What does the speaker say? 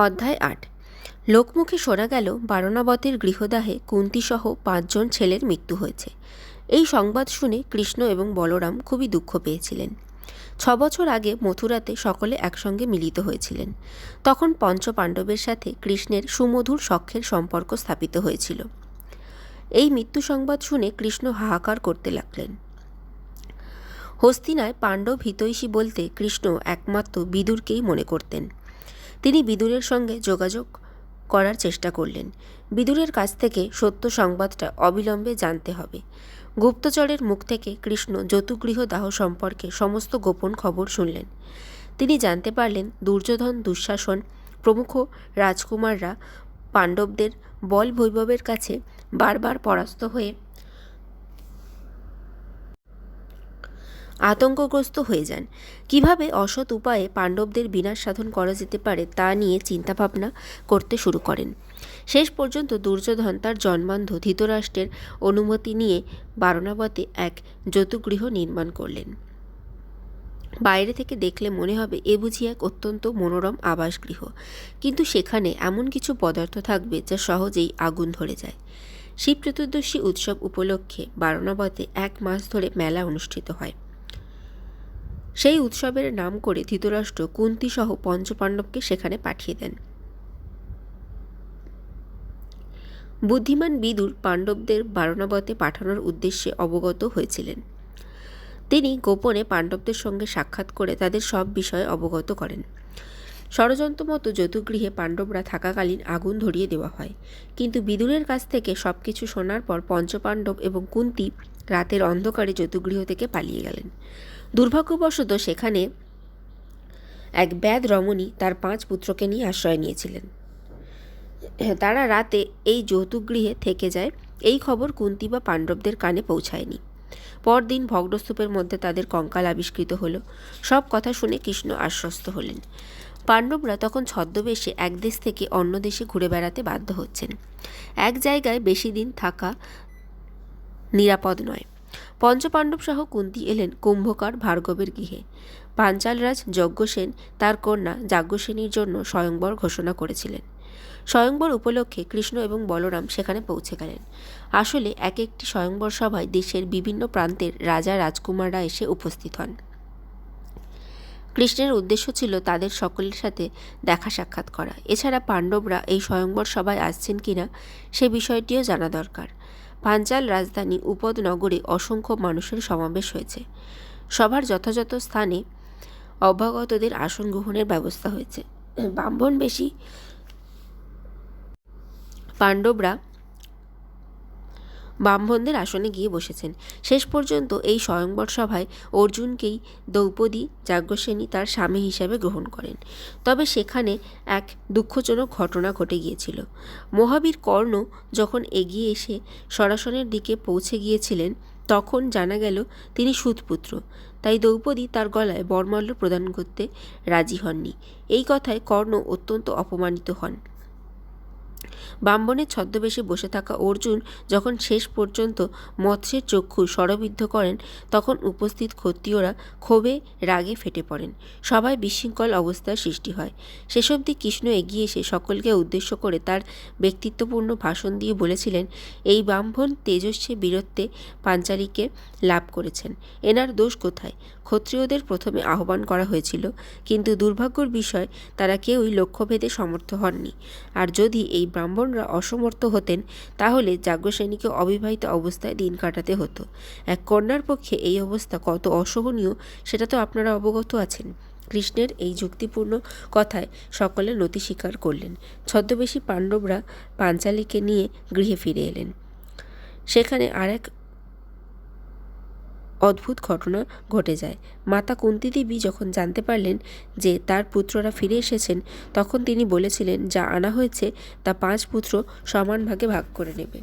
অধ্যায় ৮। লোকমুখে শোনা গেল বারণাবতের গৃহদাহে কুন্তিসহ ৫ জন ছেলের মৃত্যু হয়েছে। এই সংবাদ শুনে কৃষ্ণ এবং বলরাম খুবই দুঃখ পেয়েছিলেন। ৬ বছর আগে মথুরাতে সকলে একসঙ্গে মিলিত হয়েছিলেন। তখন পঞ্চপাণ্ডবের সাথে কৃষ্ণের সুমধুর সখ্যের সম্পর্ক স্থাপিত হয়েছিল। এই মৃত্যু সংবাদ শুনে কৃষ্ণ হাহাকার করতে লাগলেন। হস্তিনায় পাণ্ডব হিতৈষী বলতে কৃষ্ণ একমাত্র বিদুরকেই মনে করতেন। তিনি বিদুরের সঙ্গে যোগাযোগ করার চেষ্টা করলেন। বিদুরের কাছ থেকে সত্য সংবাদটা অবিলম্বে জানতে হবে। গুপ্তচরের মুখ থেকে কৃষ্ণ যতুগৃহ দাহ সম্পর্কে সমস্ত গোপন খবর শুনলেন। তিনি জানতে পারলেন দুর্যোধন, দুঃশাসন প্রমুখ রাজকুমাররা পাণ্ডবদের বল বৈভবের কাছে বারবার পরাস্ত হয়ে আতঙ্কগ্রস্ত হয়ে যান। কিভাবে অসৎ উপায়ে পাণ্ডবদের বিনাশ সাধন করা যেতে পারে তা নিয়ে চিন্তাভাবনা করতে শুরু করেন। শেষ পর্যন্ত দুর্যোধন তার জন্মান্ধ ধৃতরাষ্ট্রের অনুমতি নিয়ে বারণাবতে এক যতুগৃহ নির্মাণ করলেন। বাইরে থেকে দেখলে মনে হবে এ বুঝি এক অত্যন্ত মনোরম আবাসগৃহ, কিন্তু সেখানে এমন কিছু পদার্থ থাকবে যা সহজেই আগুন ধরে যায়। শিব চতুর্দশী উৎসব উপলক্ষে বারণাবতে ১ মাস ধরে মেলা অনুষ্ঠিত হয়। সেই উৎসবের নাম করে ধৃতরাষ্ট্র কুন্তী সহ পঞ্চপাণ্ডবকে সেখানে পাঠিয়ে দেন। বুদ্ধিমান বিদুর পাণ্ডবদের বারণাবতে পাঠানোর উদ্দেশ্যে অবগত হয়েছিলেন। তিনি গোপনে পাণ্ডবদের সঙ্গে সাক্ষাৎ করে তাদের সব বিষয়ে অবগত করেন। ষড়যন্ত্র মতো যতুগৃহে পাণ্ডবরা থাকাকালীন আগুন ধরিয়ে দেওয়া হয়, কিন্তু বিদুরের কাছ থেকে সব কিছু শোনার পর পঞ্চপাণ্ডব এবং কুন্তী রাতের অন্ধকারে যতুগৃহ থেকে পালিয়ে গেলেন। দুর্ভাগ্যবশত সেখানে এক ব্যাধ রমণী তার ৫ পুত্রকে নিয়ে আশ্রয় নিয়েছিলেন। তারা রাতে এই যতুগৃহে থেকে যায়। এই খবর কুন্তী বা পাণ্ডবদের কানে পৌঁছায়নি। পরদিন ভগ্নস্তূপের মধ্যে তাদের কঙ্কাল আবিষ্কৃত হল। সব কথা শুনে কৃষ্ণ আশ্বস্ত হলেন। পাণ্ডবরা তখন ছদ্মবেশে এক দেশ থেকে অন্য দেশে ঘুরে বেড়াতে বাধ্য হচ্ছেন। এক জায়গায় বেশি দিন থাকা নিরাপদ নয়। পঞ্চপাণ্ডব সহ কুন্তী এলেন কুম্ভকার ভার্গবের গৃহে। পাঞ্চালরাজ যজ্ঞসেন তার কন্যা যাজ্ঞসেনীর জন্য স্বয়ংবর ঘোষণা করেছিলেন। স্বয়ংবর উপলক্ষে কৃষ্ণ এবং বলরাম সেখানে পৌঁছে গেলেন। আসলে এক একটি স্বয়ংবর সভায় দেশের বিভিন্ন প্রান্তের রাজা রাজকুমাররা এসে উপস্থিত হন। কৃষ্ণের উদ্দেশ্য ছিল তাদের সকলের সাথে দেখা সাক্ষাৎ করা। এছাড়া পাণ্ডবরা এই স্বয়ংবর সভায় আসছেন কিনা সে বিষয়টিও জানা দরকার। পাঞ্চাল রাজধানী উপদনগরে অসংখ্য মানুষের সমাবেশ হয়েছে। সভার যথাযথ স্থানে অভ্যাগতদের আসন গ্রহণের ব্যবস্থা হয়েছে। ব্রাহ্মণবেশী পাণ্ডবরা ব্রাহ্মণদের আসনে গিয়ে বসেছেন। শেষ পর্যন্ত এই স্বয়ংবর সভায় অর্জুনকেই দ্রৌপদী যাজ্ঞসেনী তার স্বামী হিসাবে গ্রহণ করেন। তবে সেখানে এক দুঃখজনক ঘটনা ঘটে গিয়েছিল। মহাবীর কর্ণ যখন এগিয়ে এসে সরাসনের দিকে পৌঁছে গিয়েছিলেন, তখন জানা গেল তিনি সুতপুত্র। তাই দ্রৌপদী তার গলায় বরমাল্য প্রদান করতে রাজি হননি। এই কথায় কর্ণ অত্যন্ত অপমানিত হন। ব্রাহ্মণের ছদ্মবেশে বসে থাকা অর্জুন যখন শেষ পর্যন্ত মৎস্যের চক্ষু শরবিদ্ধ করেন, তখন উপস্থিত ক্ষত্রিয়রা ক্ষোভে রাগে ফেটে পড়েন। সবাই বিশৃঙ্খল অবস্থার সৃষ্টি হয়। শেষ অবধি কৃষ্ণ এগিয়ে এসে সকলকে উদ্দেশ্য করে তার ব্যক্তিত্বপূর্ণ ভাষণ দিয়ে বলেছিলেন, এই ব্রাহ্মণ তেজস্বী বীরত্বে পাঞ্চালীকে লাভ করেছেন। এনার দোষ কোথায়? ক্ষত্রিয়দের প্রথমে আহ্বান করা হয়েছিল, কিন্তু দুর্ভাগ্যের বিষয় তারা কেউই লক্ষ্যভেদে সমর্থ হননি। আর যদি এই ব্রাহ্মণরা অসমর্থ হতেন, তাহলে যাজ্ঞসেনীকে অবিবাহিত অবস্থায় দিন কাটাতে হতো। এক কন্যার পক্ষে এই অবস্থা কত অসহনীয় সেটা তো আপনারা অবগত আছেন। কৃষ্ণের এই যুক্তিপূর্ণ কথায় সকলে নতি স্বীকার করলেন। ছদ্মবেশী পাণ্ডবরা পাঞ্চালীকে নিয়ে গৃহে ফিরে এলেন। সেখানে আর এক অদ্ভুত ঘটনা ঘটে যায়। মাতা কুন্তী দেবী যখন জানতে পারলেন যে তার পুত্ররা ফিরে এসেছেন, তখন তিনি বলেছিলেন যা আনা হয়েছে তা ৫ পুত্র সমান ভাগে ভাগ করে নেবে।